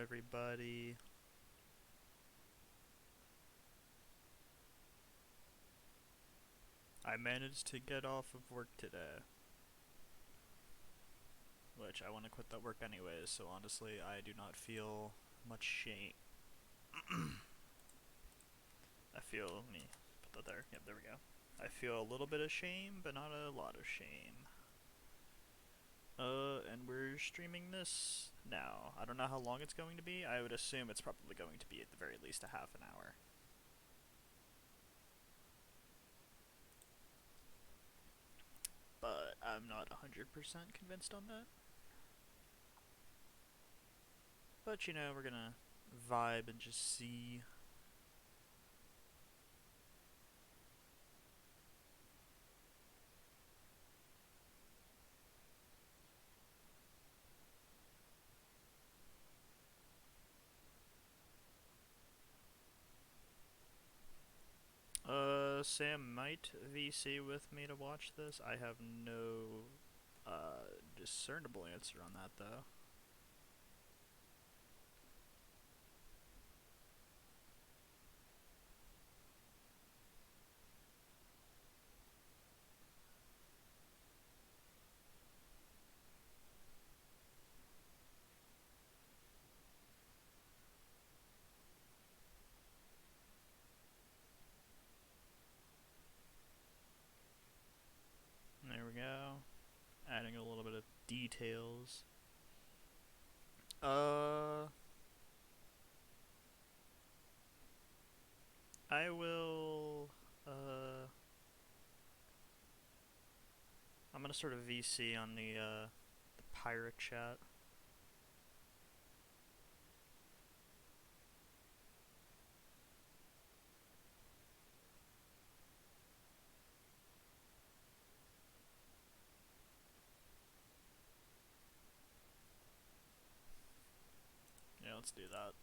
everybody. I managed to get off of work today. Which I want to quit that work anyways, so honestly, I do not feel much shame. I feel, let me put that there. Yep, there we go. I feel a little bit of shame, but not a lot of shame. And we're streaming this now. I don't know how long it's going to be. I would assume it's probably going to be at the very least a half an hour. But I'm not 100% convinced on that. But you know, we're gonna vibe and just see. Sam might VC with me to watch this. I have no discernible answer on that though. There we go. Adding a little bit of details. I will, I'm gonna sort of VC on the pirate chat. Yeah, let's do that.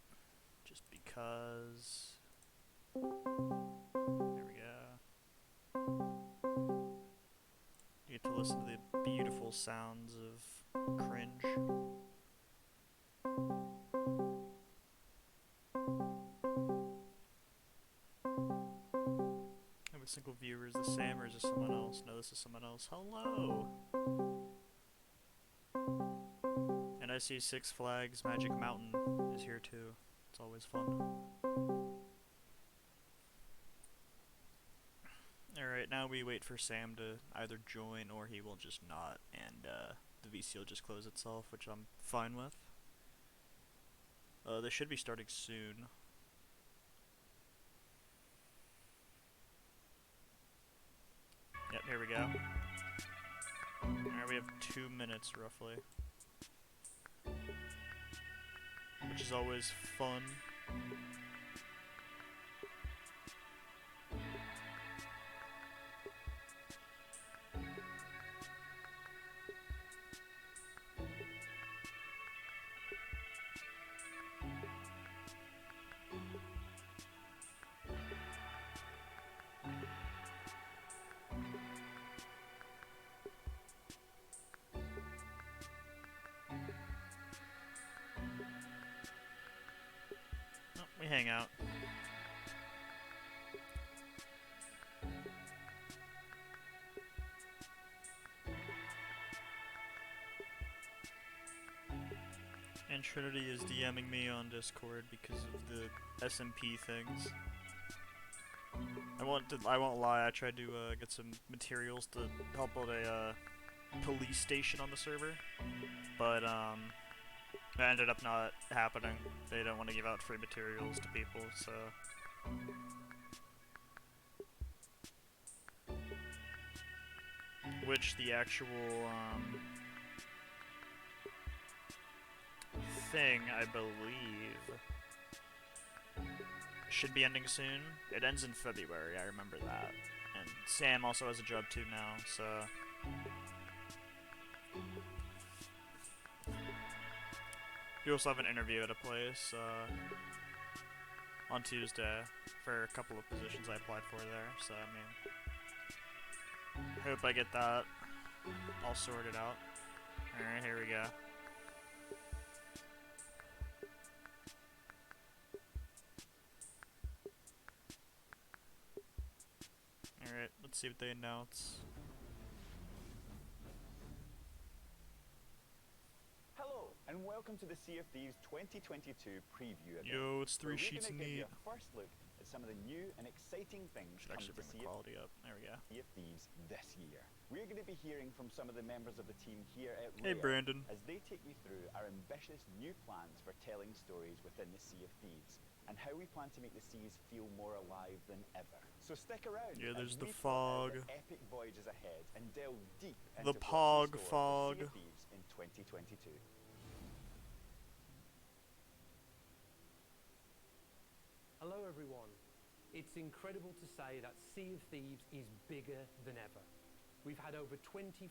Just because. There we go. You get to listen to the beautiful sounds of cringe. Every single viewer is the same, or is this someone else? No, this is someone else. Hello! And I see Six Flags Magic Mountain is here too. It's always fun. Alright, now we wait for Sam to either join or he will just not, and the VC will just close itself, which I'm fine with. They should be starting soon. Yep, here we go. Alright, we have 2 minutes roughly. Which is always fun. We hang out. And Trinity is DMing me on Discord because of the SMP things. I won't lie, I tried to get some materials to help build a police station on the server, but that ended up not happening. They don't want to give out free materials to people, so. Which the actual thing, I believe, should be ending soon. It ends in February, I remember that. And Sam also has a job too now, so. We also have an interview at a place on Tuesday for a couple of positions I applied for there, so I mean, hope I get that all sorted out. Alright, here we go. see what they announce. Hello, and welcome to the Sea of Thieves 2022 preview event. Yo, it's 3 where sheets we're of going to give you meat. a first look at some of the new and exciting things Should actually bring the quality up. There we go. Sea of Thieves this year. We're going to be hearing from some of the members of the team here at Hey, Rare Brandon. as they take you through our ambitious new plans for telling stories within the Sea of Thieves and how we plan to make the seas feel more alive than ever. So stick around. Yeah, there's as the we plot out fog. the epic voyages ahead and delve deep into The what's in Pog store fog. for Sea of Thieves in 2022. Hello everyone. It's incredible to say that Sea of Thieves is bigger than ever. We've had over 25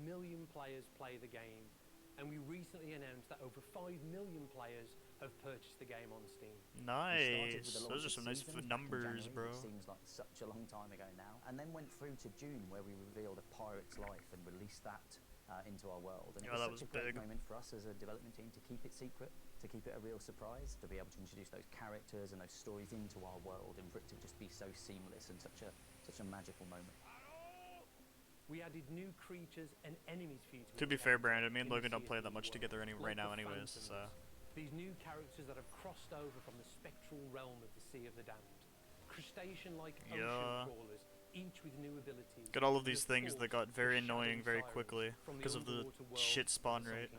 million players play the game, and we recently announced that over 5 million players have purchased the game on Steam. Nice. Those are some nice numbers, bro. It seems like such a long time ago now. And then went through to June, where we revealed A Pirate's Life and released that into our world. And it was such a great moment for us as a development team to keep it secret, to keep it a real surprise, to be able to introduce those characters and those stories into our world, and for it to just be so seamless and such a magical moment. We added new creatures and enemies for you To be fair, Brandon, me and Logan don't play that much together right now anyways, so... These new characters that have crossed over from the spectral realm of the Sea of the Damned. Crustacean-like ocean crawlers, each with new abilities. Got all of these things that got very annoying very quickly because of the shit spawn rate.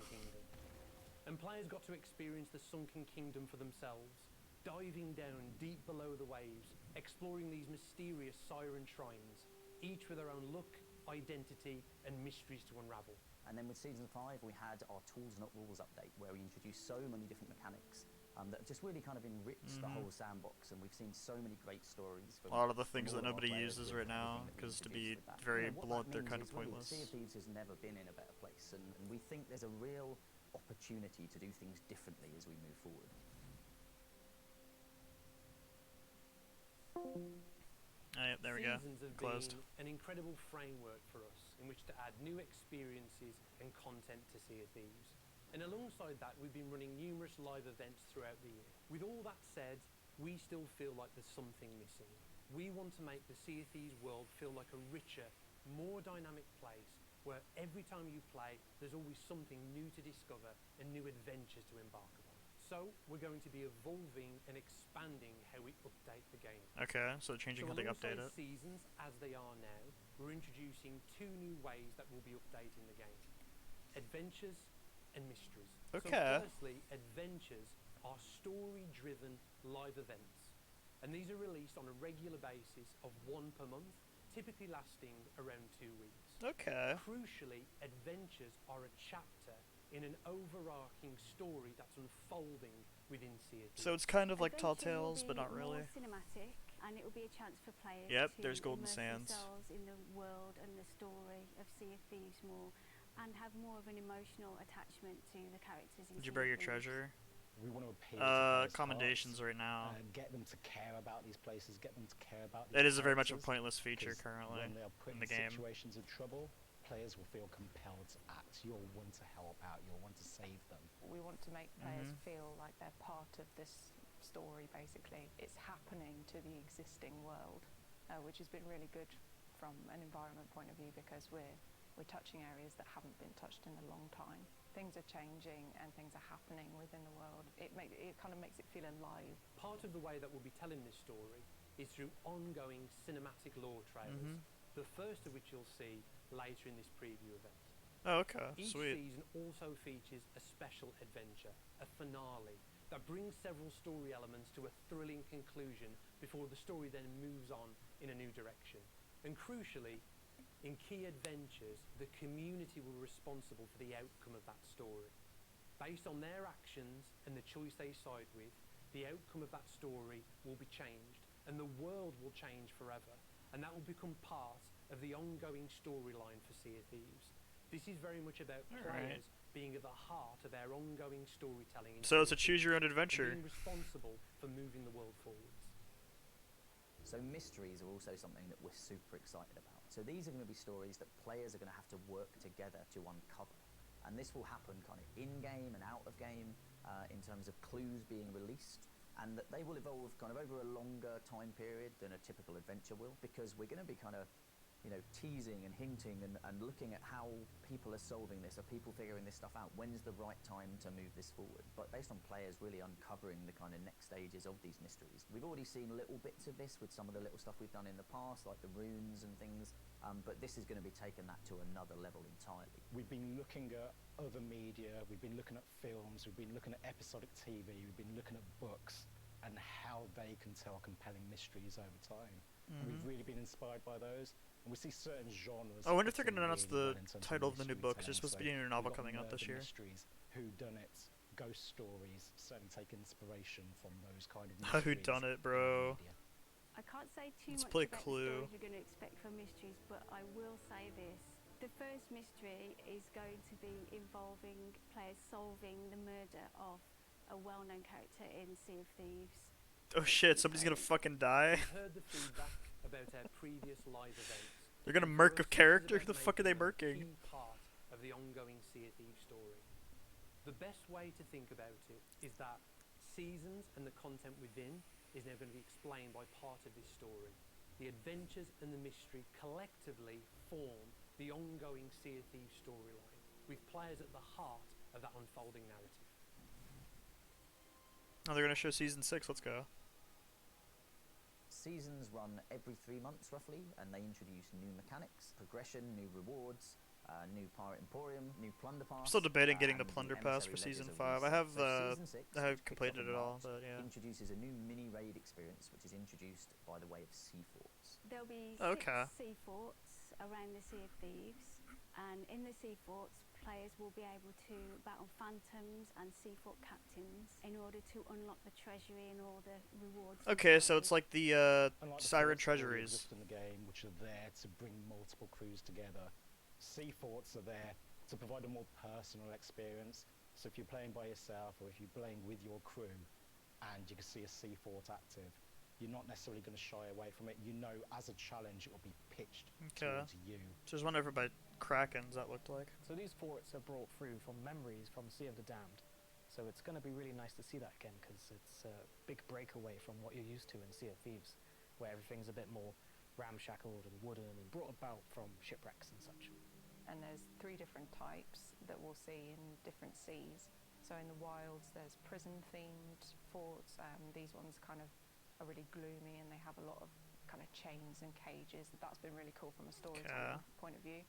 And players got to experience the Sunken Kingdom for themselves, diving down deep below the waves, exploring these mysterious siren shrines, each with their own look, identity, and mysteries to unravel. And then with Season 5, we had our Tools Not Rules update, where we introduced so many different mechanics that just really kind of enriched the whole sandbox, and we've seen so many great stories. From a lot of the things that nobody uses right now, because to be very blunt, they're kind of pointless. Sea of Thieves has never been in a better place, and we think there's a real opportunity to do things differently as we move forward. There we go. Seasons have Closed. been an incredible framework for us in which to add new experiences and content to Sea of Thieves. And alongside that, we've been running numerous live events throughout the year. With all that said, we still feel like there's something missing. We want to make the Sea of Thieves world feel like a richer, more dynamic place where every time you play, there's always something new to discover and new adventures to embark upon. So, we're going to be evolving and expanding how we update the game. Okay, so changing how they update it. Seasons as they are now, we're introducing 2 new ways that we'll be updating the game. Adventures and mysteries. Okay. So firstly, adventures are story-driven live events. And these are released on a regular basis of 1 per month, typically lasting around 2 weeks. Okay. Crucially, adventures are a chapter in an overarching story that's unfolding within Sea of Thieves. So it's kind of like Tall Tales, but not really. More cinematic, and it will be a chance for players Yep, to there's Golden immerse Sands. themselves in the world and the story of Sea of Thieves more, and have more of an emotional attachment to the characters in Did you Sea bury of your Thieves. treasure? We want to appeal to players' commendations hearts, right now. get them to care about these places, get them to care about these It is a very much a characters, pointless feature 'cause currently when they are put in the game. situations of trouble, players will feel compelled to act. You'll want to help out, you'll want to save them. We want to make players feel like they're part of this story, basically. It's happening to the existing world, which has been really good from an environment point of view, because we're touching areas that haven't been touched in a long time. Things are changing and things are happening within the world. It kind of makes it feel alive. Part of the way that we'll be telling this story is through ongoing cinematic lore trailers, the first of which you'll see later in this preview event. Oh, okay, Each sweet. season also features a special adventure, a finale, that brings several story elements to a thrilling conclusion before the story then moves on in a new direction. And crucially, in key adventures, the community were responsible for the outcome of that story. Based on their actions and the choice they side with, the outcome of that story will be changed, and the world will change forever, and that will become part of the ongoing storyline for Sea of Thieves. This is very much about players being at the heart of our ongoing storytelling. So it's a choose-your-own-adventure. Being responsible for moving the world forwards. So mysteries are also something that we're super excited about. So these are going to be stories that players are going to have to work together to uncover. And this will happen kind of in-game and out of game in terms of clues being released, and that they will evolve kind of over a longer time period than a typical adventure will, because we're going to be kind of teasing and hinting and looking at how people are solving this, are people figuring this stuff out, when's the right time to move this forward, but based on players really uncovering the kind of next stages of these mysteries. We've already seen little bits of this with some of the little stuff we've done in the past, like the runes and things, but this is going to be taking that to another level entirely. We've been looking at other media, we've been looking at films, we've been looking at episodic TV, we've been looking at books and how they can tell compelling mysteries over time. And we've really been inspired by those. And we see certain genres. I wonder if they're going to announce really the title of the new book. There's supposed to be a new novel coming out this year. Mysteries, whodunits, ghost stories, certainly take inspiration from those kind of mysteries. Whodunit, bro. I can't say too Let's much play about Clue. the stories we're going to expect from mysteries, but I will say this. The first mystery is going to be involving players solving the murder of a well-known character in Sea of Thieves. Oh shit, somebody's gonna fucking die. I've heard the feedback about our previous live events. They're gonna murk a character? Who the fuck are they murking? Key part of the ongoing Sea of Thieves story. The best way to think about it is that seasons and the content within is now going to be explained by part of this story. The adventures and the mystery collectively form the ongoing Sea of Thieves storyline, with players at the heart of that unfolding narrative. Oh, they're gonna show season 6. Let's go. Seasons run every 3 months roughly, and they introduce new mechanics, progression, new rewards, new Pirate Emporium, new Plunder Pass. I'm still debating getting the and Plunder new Pass for emissary season ledgers 5. of I have research. So season 6, I have which kicks off completed in it all, March, but yeah. introduces a new mini raid experience, which is introduced by the way of sea forts. There'll be Okay. 6 sea forts around the Sea of Thieves, and in the sea forts, players will be able to battle phantoms and sea fort captains in order to unlock the treasury and all the rewards. Okay, so it's like the Unlike the Siren forts that already Treasuries. exist in the game, which are there to bring multiple crews together, sea forts are there to provide a more personal experience. So if you're playing by yourself or if you're playing with your crew and you can see a sea fort active, you're not necessarily going to shy away from it. You know, as a challenge, it will be pitched Okay. towards you. So there's one over by Krakens, that looked like. So these forts are brought through from memories from Sea of the Damned. So it's going to be really nice to see that again, because it's a big breakaway from what you're used to in Sea of Thieves, where everything's a bit more ramshackled and wooden and brought about from shipwrecks and such. And there's 3 different types that we'll see in different seas. So in the wilds, there's prison-themed forts. These ones kind of are really gloomy and they have a lot of kind of chains and cages. That's been really cool from a storytelling point of view.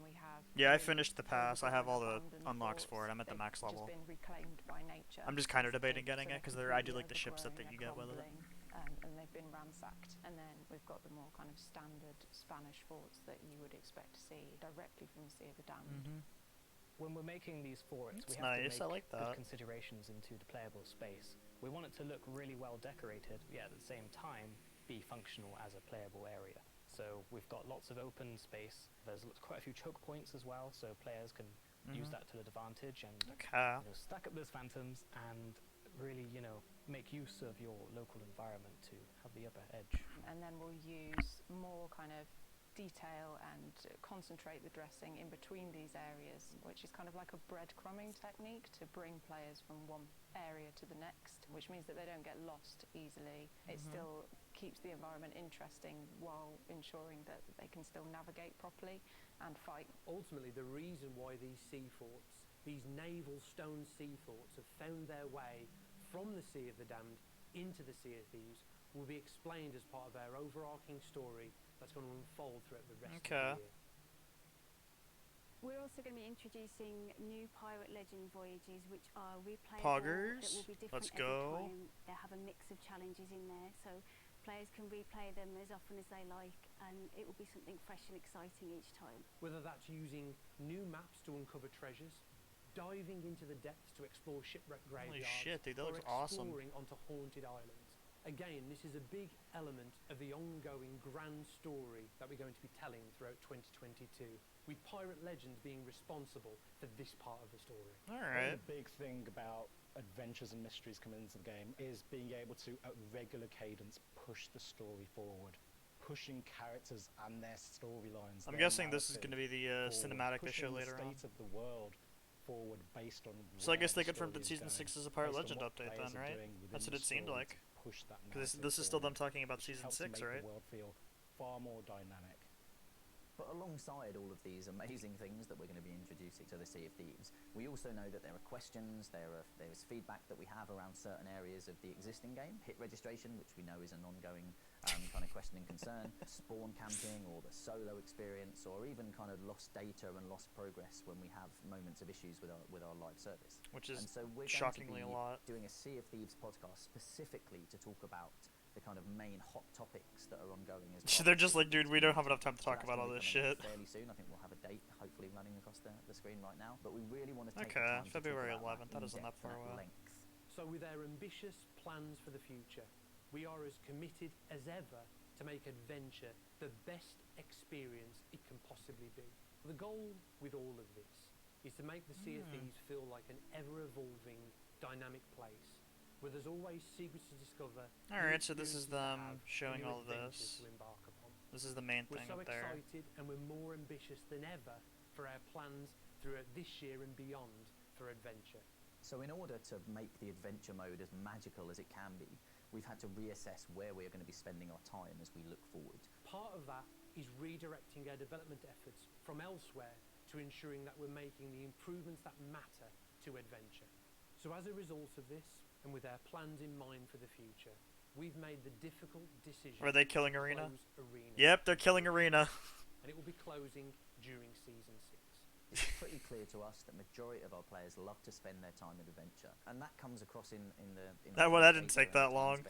We have Yeah, I finished the pass. I have all the unlocks for it. I'm at the max level. Just been reclaimed by nature. I'm just kind of debating basically. getting it because they're I do like completely the ships that overgrown, you they're get with it. crumbling, and they've been ransacked. And then we've got the more kind of standard Spanish forts that you would expect to see directly from Sea of the Damned. When we're making these forts, It's we have nice, I to like make that. good considerations into the playable space. We want it to look really well decorated, yet at the same time be functional as a playable area. So we've got lots of open space. There's quite a few choke points as well, so players can use that to their advantage and Okay. stack up those phantoms and really, make use of your local environment to have the upper edge. And then we'll use more kind of detail and concentrate the dressing in between these areas, which is kind of like a breadcrumbing technique to bring players from one area to the next, which means that they don't get lost easily. It still keeps the environment interesting while ensuring that they can still navigate properly and fight. Ultimately, the reason why these sea forts, these naval stone sea forts, have found their way from the Sea of the Damned into the Sea of Thieves will be explained as part of our overarching story that's going to unfold throughout the rest of the year. We're also going to be introducing new Pirate Legend voyages, which are replayable. Poggers, That will be different let's every go. time. They have a mix of challenges in there, so players can replay them as often as they like, and it will be something fresh and exciting each time. Whether that's using new maps to uncover treasures, diving into the depths to explore shipwreck graveyards, shit, dude, that or looks awesome. exploring onto haunted islands. Again, this is a big element of the ongoing grand story that we're going to be telling throughout 2022, with Pirate Legend being responsible for this part of the story. Alright. The big thing about adventures and mysteries coming into the game is being able to, at regular cadence, push the story forward, pushing characters and their storylines. I'm their guessing this is going to be the forward, cinematic they show pushing later the on. state of the world forward based on. So I guess where they the confirmed that story is season 6 going, is a Pirate based on Legend what update players then, are right? doing within That's what the it seemed story like. to push that Because narrative this is still them forward, talking about which season helps 6, to make right? the world feel far more dynamic. But alongside all of these amazing things that we're going to be introducing to the Sea of Thieves, we also know that there are questions, there's feedback that we have around certain areas of the existing game. Hit registration, which we know is an ongoing kind of question and concern, spawn camping or the solo experience, or even kind of lost data and lost progress when we have moments of issues with our live service. Which is and so we're shockingly going to be a lot. doing a Sea of Thieves podcast specifically to talk about the kind of main hot topics that are ongoing as They're just like, dude, we don't have enough time to talk about all this shit. Fairly soon. I think we'll have a date hopefully running across the screen right now, but we really want to take okay, the time February to talk 11th. about That isn't that far away. length. So with our ambitious plans for the future, we are as committed as ever to make adventure the best experience it can possibly be. The goal with all of this is to make the Sea of Thieves feel like an ever-evolving, dynamic place where there's always secrets to discover. Alright, so this is them showing all of this. This is the main thing up there. We're so excited and we're more ambitious than ever for our plans throughout this year and beyond for adventure. So in order to make the adventure mode as magical as it can be, we've had to reassess where we're going to be spending our time as we look forward. Part of that is redirecting our development efforts from elsewhere to ensuring that we're making the improvements that matter to adventure. So as a result of this, and with our plans in mind for the future, we've made the difficult decision. Are they killing Arena? To close Arena. Yep, they're killing Arena. And it will be closing during Season 6. It's pretty clear to us that majority of our players love to spend their time in adventure, and that comes across in the that didn't take that long.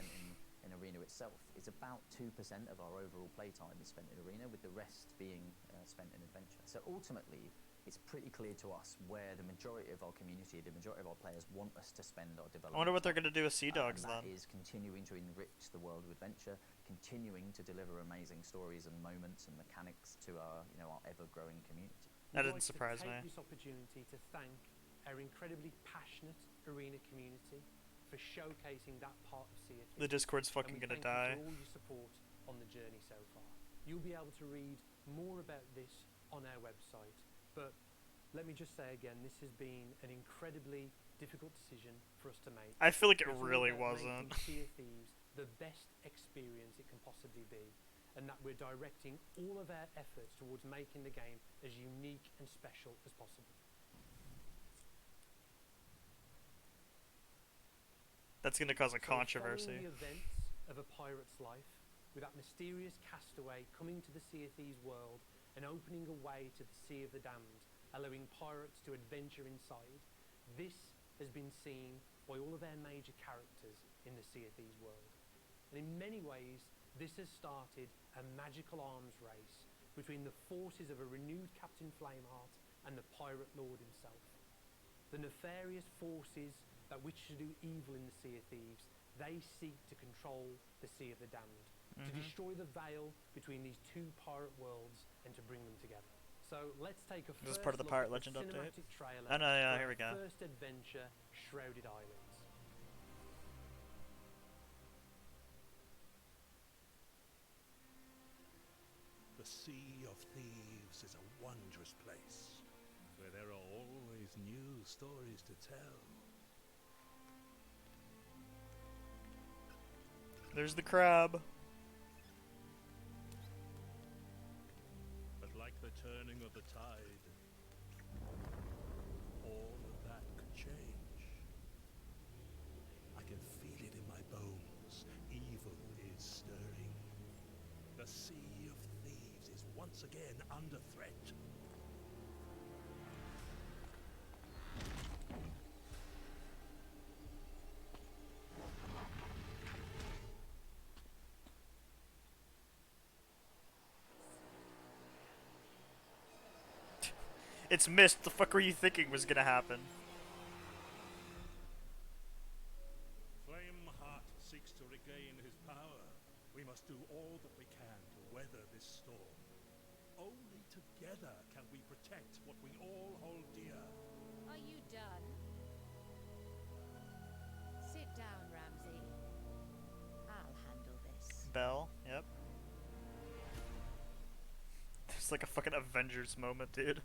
In Arena itself, it's about 2% of our overall playtime is spent in Arena, with the rest being spent in adventure. So ultimately, it's pretty clear to us where the majority of our community, the majority of our players want us to spend our development. I wonder what they're going to do with Sea Dogs then. That is continuing to enrich the world of adventure, continuing to deliver amazing stories and moments and mechanics to our ever-growing community. That didn't surprise me. I'd like to take this opportunity to thank our incredibly passionate Arena community for showcasing that part of Sea of Thieves. The Discord's fucking gonna die. And we thank you for all your support on the journey so far. You'll be able to read more about this on our website, but let me just say again, this has been an incredibly difficult decision for us to make. I feel like it really wasn't. Sea of Thieves the best experience it can possibly be, and that we're directing all of our efforts towards making the game as unique and special as possible. That's going to cause a controversy. Following the events of a pirate's life, with that mysterious castaway coming to the Sea of Thieves world and opening a way to the Sea of the Damned, allowing pirates to adventure inside, this has been seen by all of our major characters in the Sea of Thieves world. And in many ways, this has started a magical arms race between the forces of a renewed Captain Flameheart and the Pirate Lord himself. The nefarious forces that wish to do evil in the Sea of Thieves, they seek to control the Sea of the Damned, to destroy the veil between these two pirate worlds and to bring them together. So let's take a This is first part of the look Pirate at Legend the update. cinematic trailer Oh no, yeah, for here we our go. first adventure, Shrouded Islands. The Sea of Thieves is a wondrous place, where there are always new stories to tell. There's the crab. But like the turning of the tide, all of that could change. I can feel it in my bones. Evil is stirring. The Sea of Thieves is once again under threat. It's missed. The fuck were you thinking was gonna happen? Flameheart seeks to regain his power. We must do all that we can to weather this storm. Only together can we protect what we all hold dear. Are you done? Sit down, Ramsey. I'll handle this. Bell, yep. It's like a fucking Avengers moment, dude.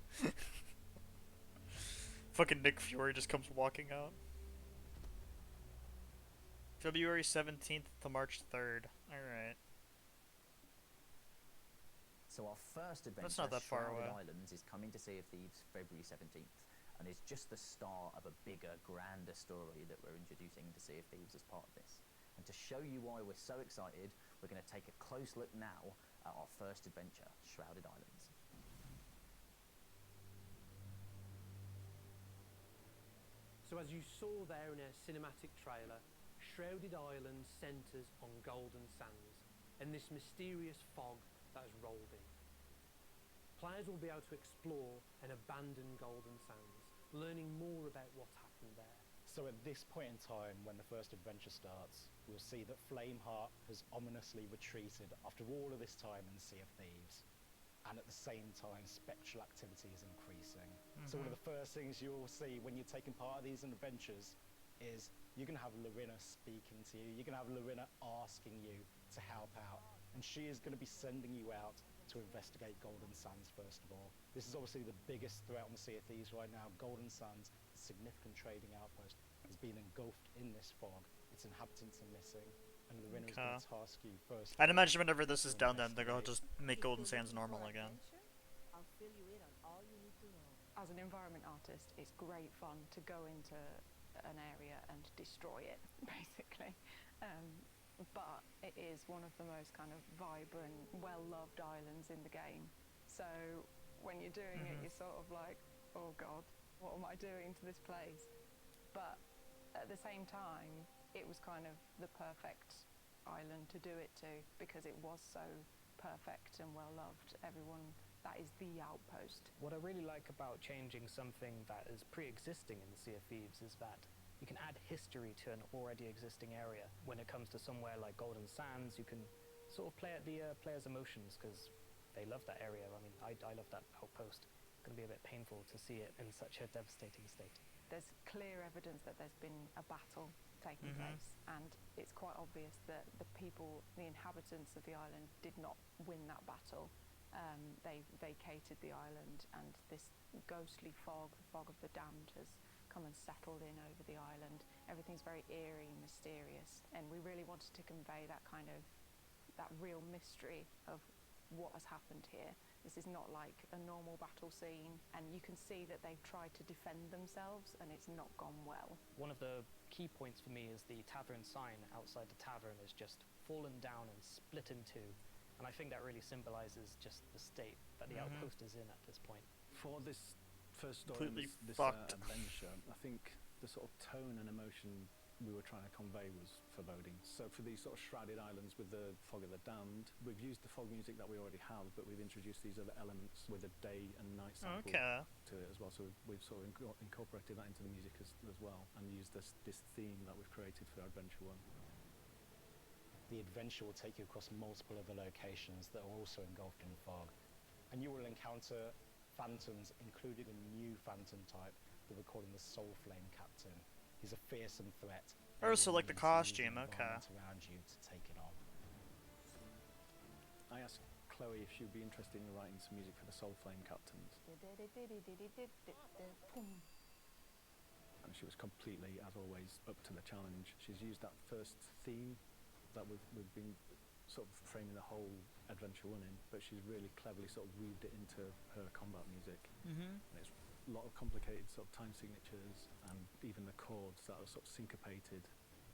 Fucking Nick Fury just comes walking out. February 17th to March 3rd. Alright. So our first adventure, That's not that far Shrouded away. Islands, is coming to Sea of Thieves February 17th, and is just the start of a bigger, grander story that we're introducing into Sea of Thieves as part of this. And to show you why we're so excited, we're going to take a close look now at our first adventure, Shrouded Islands. So as you saw there in our cinematic trailer, Shrouded Island centres on golden sands and this mysterious fog that has rolled in. Players will be able to explore and abandon golden sands, learning more about what's happened there. So at this point in time, when the first adventure starts, we'll see that Flameheart has ominously retreated after all of this time in the Sea of Thieves. And at the same time, spectral activity is increasing. So one of the first things you'll see when you're taking part of these adventures is you're going to have Lorena speaking to you. You're going to have Lorena asking you to help out. And she is going to be sending you out to investigate Golden Sands, first of all. This is obviously the biggest threat on the Sea of Thieves right now. Golden Sands, a significant trading outpost, has been engulfed in this fog. Its inhabitants are missing. And Lorena is going to task you first. I'd imagine whenever this is done, then they'll just make Golden Sands normal again. I'll fill you in on all you need to know. As an environment artist, it's great fun to go into an area and destroy it, basically. But it is one of the most kind of vibrant, well-loved islands in the game. So when you're doing it, you're sort of like, oh God, what am I doing to this place? But at the same time, it was kind of the perfect island to do it to, because it was so perfect and well-loved. Everyone, that is the outpost. What I really like about changing something that is pre-existing in the Sea of Thieves is that you can add history to an already existing area. When it comes to somewhere like Golden Sands, you can sort of play at the players' emotions, because they love that area. I mean, I love that outpost. It's going to be a bit painful to see it in such a devastating state. There's clear evidence that there's been a battle taking place, and it's quite obvious that the people, the inhabitants of the island, did not win that battle. They vacated the island, and this ghostly fog, the fog of the damned, has come and settled in over the island. Everything's very eerie and mysterious, and we really wanted to convey that kind of, that real mystery of what has happened here. This is not like a normal battle scene, and you can see that they've tried to defend themselves and it's not gone well. One of the key points for me is the tavern sign outside the tavern is just fallen down and split in two, and I think that really symbolises just the state that the outpost is in at this point. For this first story, this adventure, I think the sort of tone and emotion we were trying to convey was foreboding. So for these sort of shrouded islands with the fog of the damned, we've used the fog music that we already have, but we've introduced these other elements with a day and night sample to it as well. So we've sort of incorporated that into the music as well, and used this theme that we've created for Adventure 1. The adventure will take you across multiple other locations that are also engulfed in fog, and you will encounter phantoms, including a new phantom type that we're calling the Soul Flame Captain. He's a fearsome threat. Oh, so like the costume, okay. Around you to take it on. I asked Chloe if she would be interested in writing some music for the Soul Flame Captains, and she was completely, as always, up to the challenge. She's used that first theme that we've been sort of framing the whole Adventure 1 in, but she's really cleverly sort of weaved it into her combat music. And it's a lot of complicated sort of time signatures, and even the chords that are sort of syncopated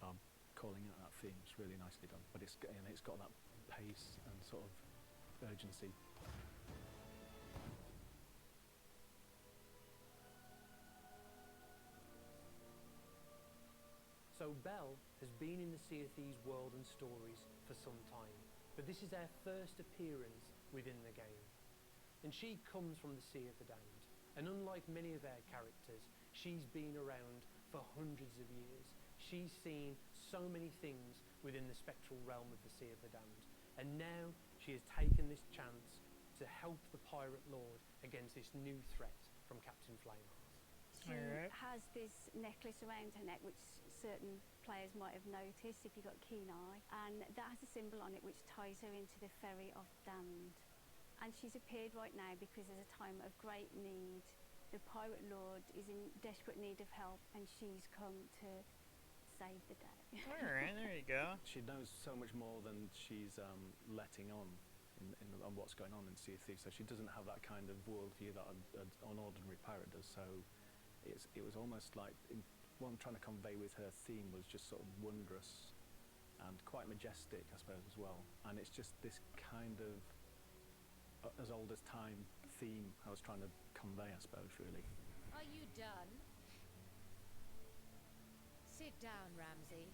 are calling out that theme. It's really nicely done, but it's got that pace and sort of urgency. So Belle has been in the Sea of Thieves world and stories for some time, but this is our first appearance within the game. And she comes from the Sea of the Damned, and unlike many of our characters, she's been around for hundreds of years. She's seen so many things within the spectral realm of the Sea of the Damned, and now she has taken this chance to help the Pirate Lord against this new threat from Captain Flameheart. She has this necklace around her neck, which certain players might have noticed if you've got a keen eye, and that has a symbol on it which ties her into the Ferry of Damned. And she's appeared right now because there's a time of great need. The Pirate Lord is in desperate need of help, and she's come to save the day. Alright, there you go. She knows so much more than she's letting on. on what's going on in Sea of Thieves. So she doesn't have that kind of worldview that an ordinary pirate does. So it was almost like what I'm trying to convey with her theme was just sort of wondrous and quite majestic, I suppose, as well. And it's just this kind of as old as time theme I was trying to convey, I suppose, really. Are you done? Sit down, Ramsey.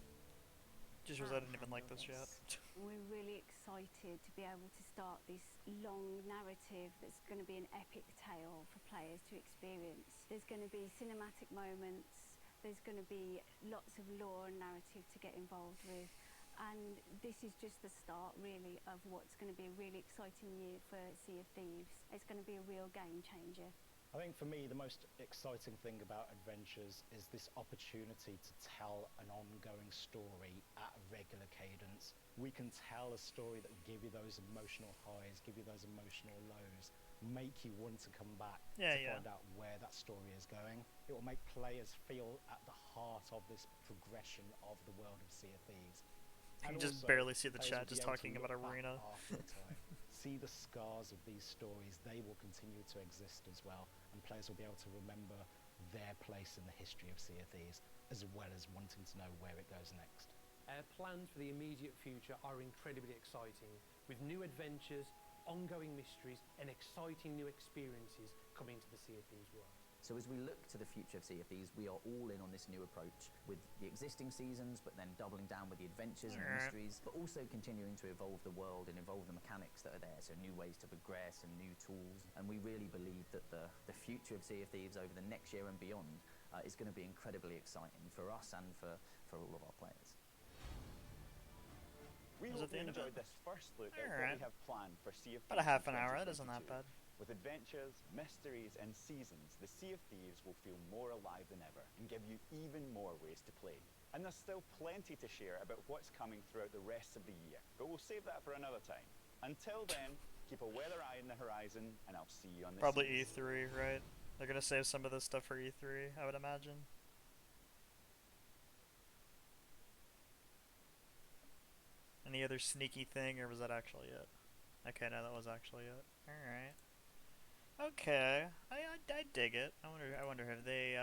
Just because I didn't even like this yet. We're really excited to be able to start this long narrative that's going to be an epic tale for players to experience. There's going to be cinematic moments, there's going to be lots of lore and narrative to get involved with, and this is just the start really of what's going to be a really exciting year for Sea of Thieves. It's going to be a real game changer. I think for me the most exciting thing about Adventures is this opportunity to tell an ongoing story at a regular cadence. We can tell a story that will give you those emotional highs, give you those emotional lows, make you want to come back to find out where that story is going. It will make players feel at the heart of this progression of the world of Sea of Thieves. You can just barely see the chat just talking about Arena. See the scars of these stories, they will continue to exist as well, and players will be able to remember their place in the history of Sea of Thieves, as well as wanting to know where it goes next. Our plans for the immediate future are incredibly exciting, with new adventures, ongoing mysteries, and exciting new experiences coming to the Sea of Thieves world. So as we look to the future of Sea of Thieves, we are all in on this new approach with the existing seasons, but then doubling down with the adventures and the mysteries, but also continuing to evolve the world and evolve the mechanics that are there, so new ways to progress and new tools. And we really believe that the future of Sea of Thieves over the next year and beyond is going to be incredibly exciting for us and for all of our players. We hope you enjoyed this first look at what we have planned for Sea of Thieves. About a half an hour, that isn't that bad. With adventures, mysteries and seasons, the Sea of Thieves will feel more alive than ever and give you even more ways to play. And there's still plenty to share about what's coming throughout the rest of the year, but we'll save that for another time. Until then, keep a weather eye on the horizon and I'll see you on the Probably seas. E3, right? They're gonna save some of this stuff for E3, I would imagine. Any other sneaky thing, or was that actually it? Okay, no, that was actually it. Alright. Okay, I dig it. I wonder have they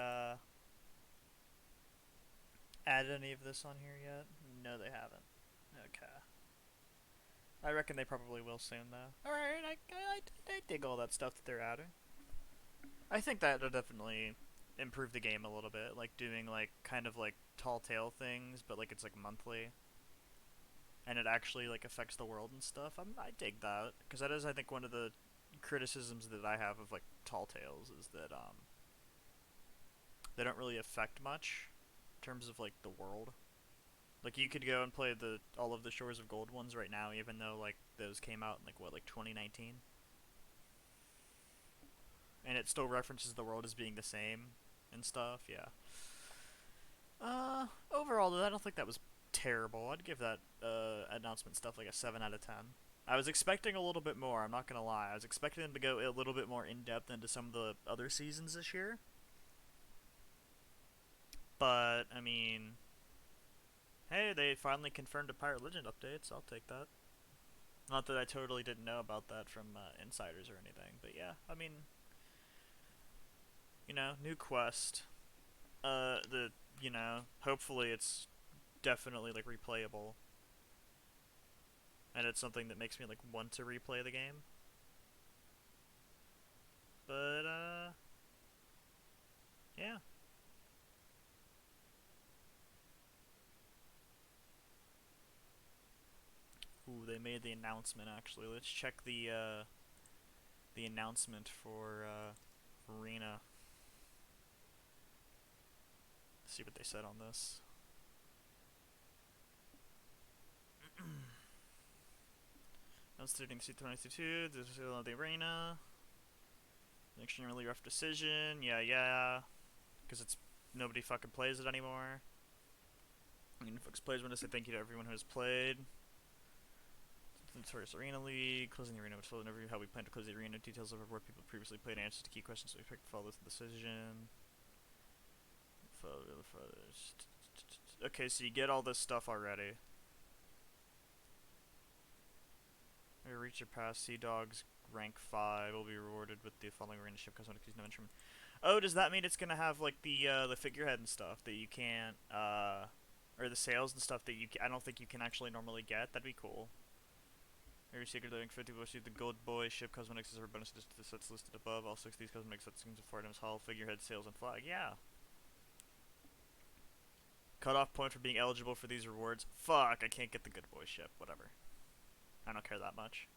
added any of this on here yet? No, they haven't. Okay. I reckon they probably will soon though. Alright, I dig all that stuff that they're adding. I think that'll definitely improve the game a little bit, like doing like kind of like tall tale things, but like it's like monthly. And it actually like affects the world and stuff. I dig that, because that is, I think, one of the criticisms that I have of like Tall Tales is that they don't really affect much in terms of like the world. Like you could go and play all of the Shores of Gold ones right now, even though like those came out in like what, like 2019, and it still references the world as being the same and stuff. Yeah. Overall, though, I don't think that was terrible. I'd give that announcement stuff like a 7 out of 10. I was expecting a little bit more, I'm not gonna lie. I was expecting them to go a little bit more in-depth into some of the other seasons this year. But, I mean, hey, they finally confirmed a Pirate Legend update, so I'll take that. Not that I totally didn't know about that from insiders or anything, but yeah, I mean, you know, new quest. You know, hopefully it's definitely like replayable, and it's something that makes me like want to replay the game. But yeah. Ooh, they made the announcement actually. Let's check the announcement for Arena. See what they said on this. Starting C2022, this is the Arena. An extremely rough decision. Yeah. Because it's nobody fucking plays it anymore. I mean, folks plays want to say thank you to everyone who has played. Notorious Arena League, closing the arena with full overview how we plan to close the arena, details of where people previously played, answers to key questions so we expect to follow this decision. Okay, so you get all this stuff already. Reach your pass. Sea Dogs rank 5 will be rewarded with the following arena ship cosmetics used in the mention. Oh, does that mean it's gonna have like the figurehead and stuff that you can't or the sails and stuff that I don't think you can actually normally get? That'd be cool. Every secret living 50 will receive the Gold Boy ship cosmetics as a bonus to the sets listed above. All 6 of these cosmetic sets seems for items hull, figurehead, sails, and flag. Yeah. Cutoff point for being eligible for these rewards. Fuck, I can't get the Good Boy ship. Whatever. I don't care that much.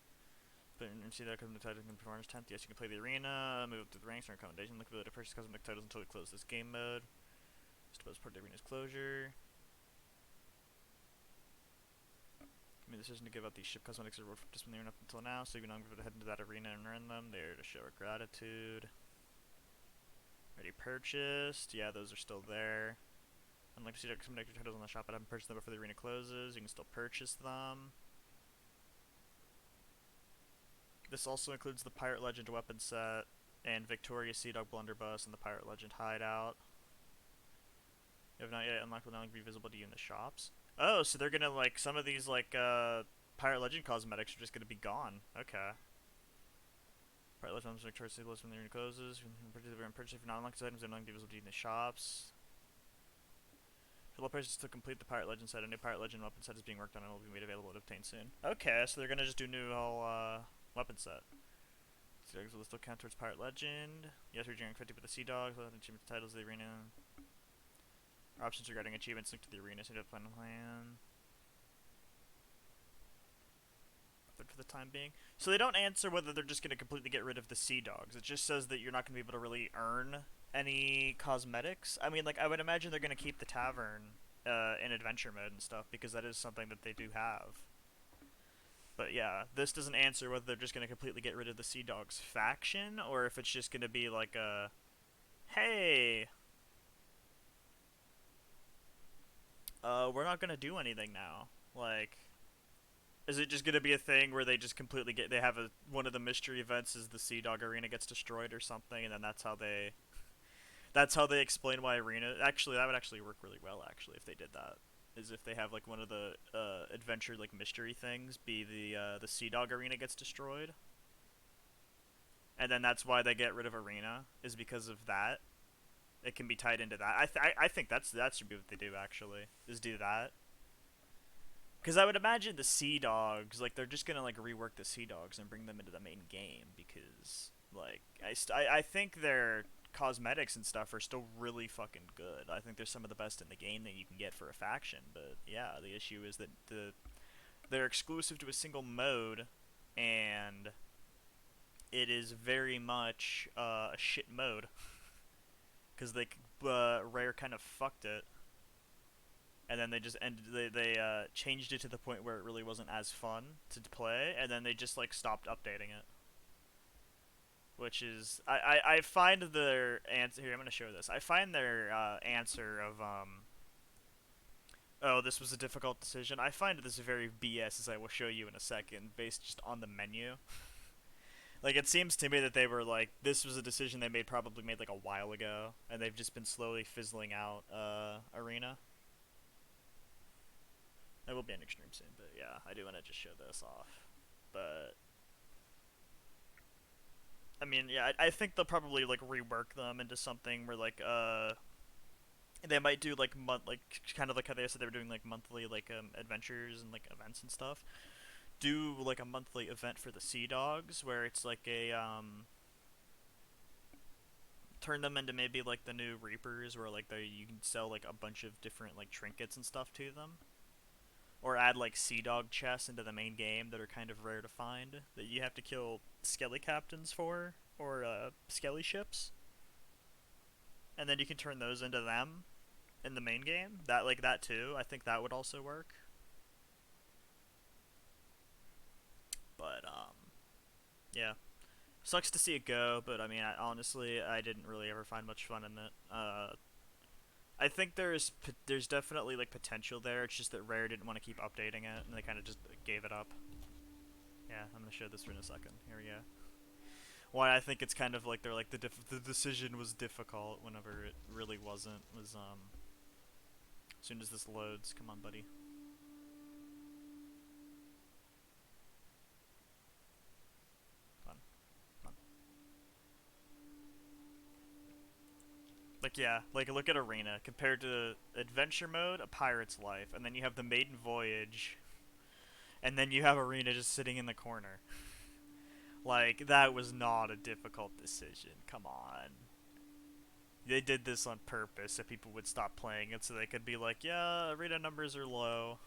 But see that cosmetic title can performance 10th. Yes, you can play the arena, move up to the ranks, and accommodation. Look ability to purchase cosmetic titles until we close this game mode. Just about part of the arena's closure. Made the decision to give out these ship cosmetics as a reward for just when they're up until now, so you can head into that arena and earn them. There to show our gratitude. Already purchased. Yeah, those are still there. Unlike to see some extra titles on the shop, I haven't purchased them before the arena closes. You can still purchase them. This also includes the Pirate Legend weapon set and Victoria Sea Dog Blunderbuss and the Pirate Legend hideout. You have not yet unlocked, will now be visible to you in the shops. Oh, so they're gonna like some of these like Pirate Legend cosmetics are just gonna be gone. Okay. Pirate Legend Victoria Sea list when the arena closes. You can purchase if not unlocked items, they're not gonna be visible to you in the shops. For low prices to complete the Pirate Legend set, a new Pirate Legend weapon set is being worked on and will be made available to obtain soon. Okay, so they're gonna just do new whole weapon set. Sea Dogs will still count towards Pirate Legend. Yes, we're doing 50 with the Sea Dogs. We'll have achievement titles of the arena. Our options regarding achievements linked to the arena. So you have to plan. But for the time being. So they don't answer whether they're just going to completely get rid of the Sea Dogs. It just says that you're not going to be able to really earn any cosmetics. I mean, like, I would imagine they're going to keep the tavern in adventure mode and stuff, because that is something that they do have. But yeah, this doesn't answer whether they're just going to completely get rid of the Sea Dogs faction, or if it's just going to be like a, hey, we're not going to do anything now. Like, is it just going to be a thing where they just completely they have one of the mystery events is the Sea Dog Arena gets destroyed or something, and then that's how they explain why arena, actually, that would actually work really well, actually, if they did that. Is if they have like one of the adventure like mystery things be the Sea Dog Arena gets destroyed, and then that's why they get rid of arena, is because of that. It can be tied into that. I think that should be what they do, actually, is do that. Because I would imagine the Sea Dogs, like, they're just gonna like rework the Sea Dogs and bring them into the main game, because like I think their cosmetics and stuff are still really fucking good. I think they're some of the best in the game that you can get for a faction, but yeah, the issue is that they're exclusive to a single mode, and it is very much a shit mode, because Rare kind of fucked it, and then they just changed it to the point where it really wasn't as fun to play, and then they just like stopped updating it. Which is, I find their answer, here, I'm going to show this. I find their answer of, oh, this was a difficult decision. I find this very BS, as I will show you in a second, based just on the menu. Like, it seems to me that they were like, this was a decision they probably made like a while ago, and they've just been slowly fizzling out Arena. It will be an extreme soon, but yeah, I do want to just show this off. But I mean, yeah, I think they'll probably like rework them into something where like they might do like kind of like how they said they were doing like monthly like adventures and like events and stuff. Do like a monthly event for the Sea Dogs where it's like a turn them into maybe like the new Reapers, where like you can sell like a bunch of different like trinkets and stuff to them. Or add like Sea Dog chests into the main game that are kind of rare to find, that you have to kill skelly captains for, or skelly ships. And then you can turn those into them in the main game. That too, I think that would also work. But yeah. Sucks to see it go, but I mean, honestly, I didn't really ever find much fun in it. I think there's definitely like potential there. It's just that Rare didn't want to keep updating it, and they kind of just gave it up. Yeah, I'm gonna show this in a second. Here we go. Why I think it's kind of like they're like the decision was difficult whenever it really wasn't. Was as soon as this loads, come on, buddy. Like, yeah, like, look at Arena. Compared to Adventure Mode, A Pirate's Life, and then you have the Maiden Voyage, and then you have Arena just sitting in the corner. Like, that was not a difficult decision. Come on. They did this on purpose so people would stop playing it so they could be like, yeah, Arena numbers are low.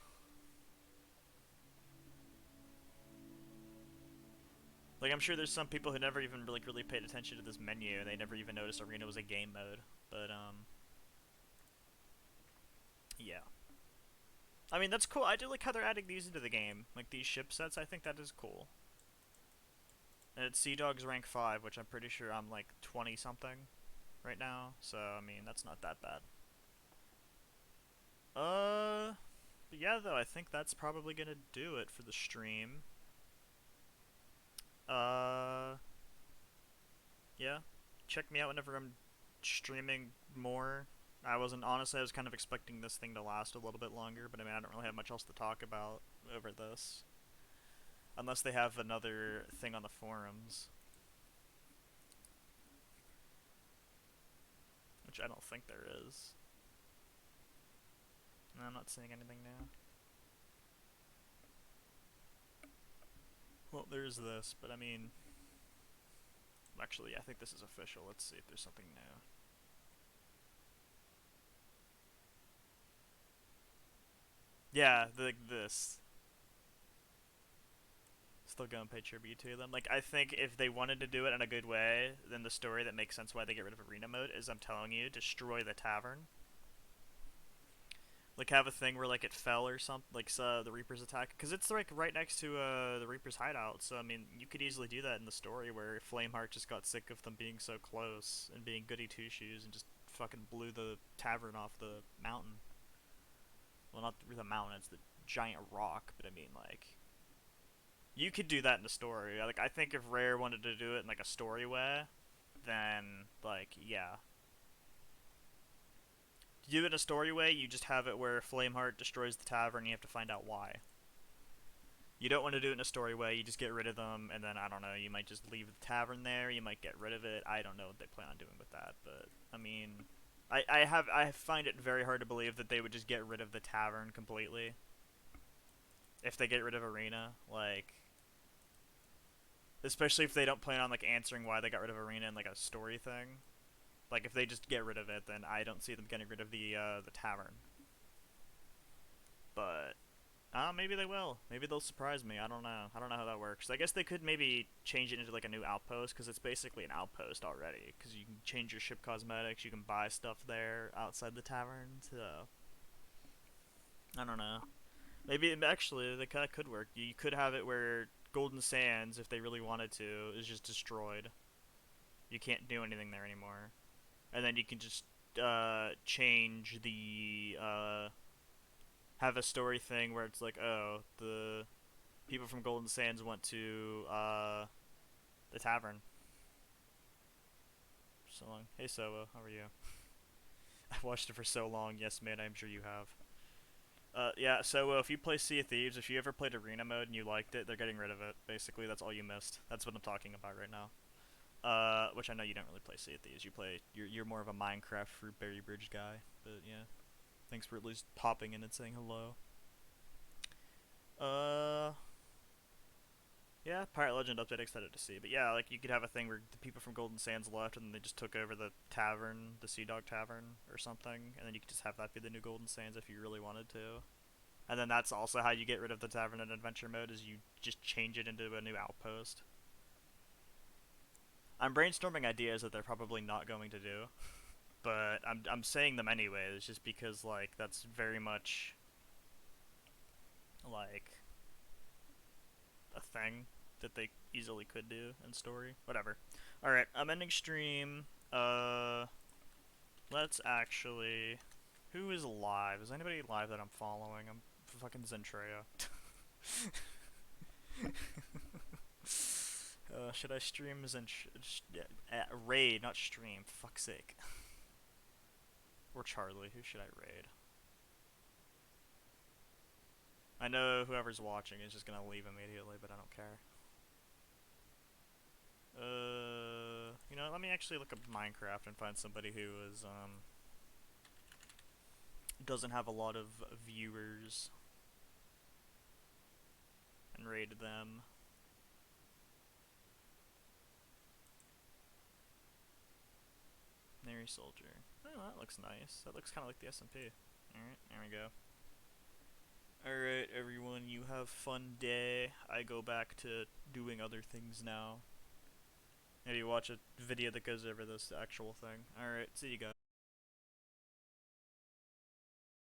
Like, I'm sure there's some people who never even really paid attention to this menu and they never even noticed Arena was a game mode. But, yeah. I mean, that's cool. I do like how they're adding these into the game. Like, these ship sets, I think that is cool. And it's Sea Dog's rank 5, which I'm pretty sure I'm like 20-something right now. So, I mean, that's not that bad. But yeah, though, I think that's probably gonna do it for the stream. Yeah. Check me out whenever I'm streaming more. Honestly, I was kind of expecting this thing to last a little bit longer, but I mean, I don't really have much else to talk about over this. Unless they have another thing on the forums. Which I don't think there is. No, I'm not seeing anything now. Well, there's this, but I mean... Actually, I think this is official. Let's see if there's something new. Yeah, this. Still going to pay tribute to them. Like, I think if they wanted to do it in a good way, then the story that makes sense why they get rid of Arena Mode is, I'm telling you, destroy the tavern. Like, have a thing where, like, it fell or something, like, the Reaper's attack. Because it's, like, right next to, the Reaper's hideout. So, I mean, you could easily do that in the story where Flameheart just got sick of them being so close and being goody two-shoes and just fucking blew the tavern off the mountain. Well, not the mountain, it's the giant rock, but I mean, like... You could do that in the story. Like, I think if Rare wanted to do it in, like, a story way, then, like, yeah. To do it in a story way, you just have it where Flameheart destroys the tavern and you have to find out why. You don't want to do it in a story way, you just get rid of them, and then, I don't know, you might just leave the tavern there, you might get rid of it, I don't know what they plan on doing with that, but, I mean... I find it very hard to believe that they would just get rid of the tavern completely. If they get rid of Arena, like... Especially if they don't plan on, like, answering why they got rid of Arena in, like, a story thing. Like, if they just get rid of it, then I don't see them getting rid of the tavern. But, maybe they will. Maybe they'll surprise me. I don't know. I don't know how that works. I guess they could maybe change it into, like, a new outpost, because it's basically an outpost already. Because you can change your ship cosmetics, you can buy stuff there outside the tavern, so... I don't know. Maybe, actually, that could work. You could have it where Golden Sands, if they really wanted to, is just destroyed. You can't do anything there anymore. And then you can just change the have a story thing where it's like, oh, the people from Golden Sands went to the tavern. So long. Hey Soa, how are you? I've watched it for so long. Yes, man, I'm sure you have. Yeah, so if you play Sea of Thieves, if you ever played Arena Mode and you liked it, they're getting rid of it. Basically, that's all you missed. That's what I'm talking about right now. Which I know you don't really play Sea of Thieves. You're more of a Minecraft Fruitberry Bridge guy. But yeah, thanks for at least popping in and saying hello. Yeah, Pirate Legend update excited to see. But yeah, like you could have a thing where the people from Golden Sands left and they just took over the tavern, the Sea Dog Tavern or something, and then you could just have that be the new Golden Sands if you really wanted to. And then that's also how you get rid of the tavern in adventure mode, is you just change it into a new outpost. I'm brainstorming ideas that they're probably not going to do, but I'm saying them anyways, just because like that's very much like a thing that they easily could do in story. Whatever. All right, I'm ending stream. Let's actually. Who is live? Is anybody live that I'm following? I'm fucking Zentrea. Should I stream raid, not stream. Fuck's sake. Or Charlie. Who should I raid? I know whoever's watching is just gonna leave immediately, but I don't care. You know, let me actually look up Minecraft and find somebody who is, doesn't have a lot of viewers and rated them. Mary Soldier. Oh, that looks nice. That looks kind of like the SMP. Alright, there we go. Alright, everyone, you have fun day. I go back to doing other things now. Maybe watch a video that goes over this actual thing. Alright, see you guys.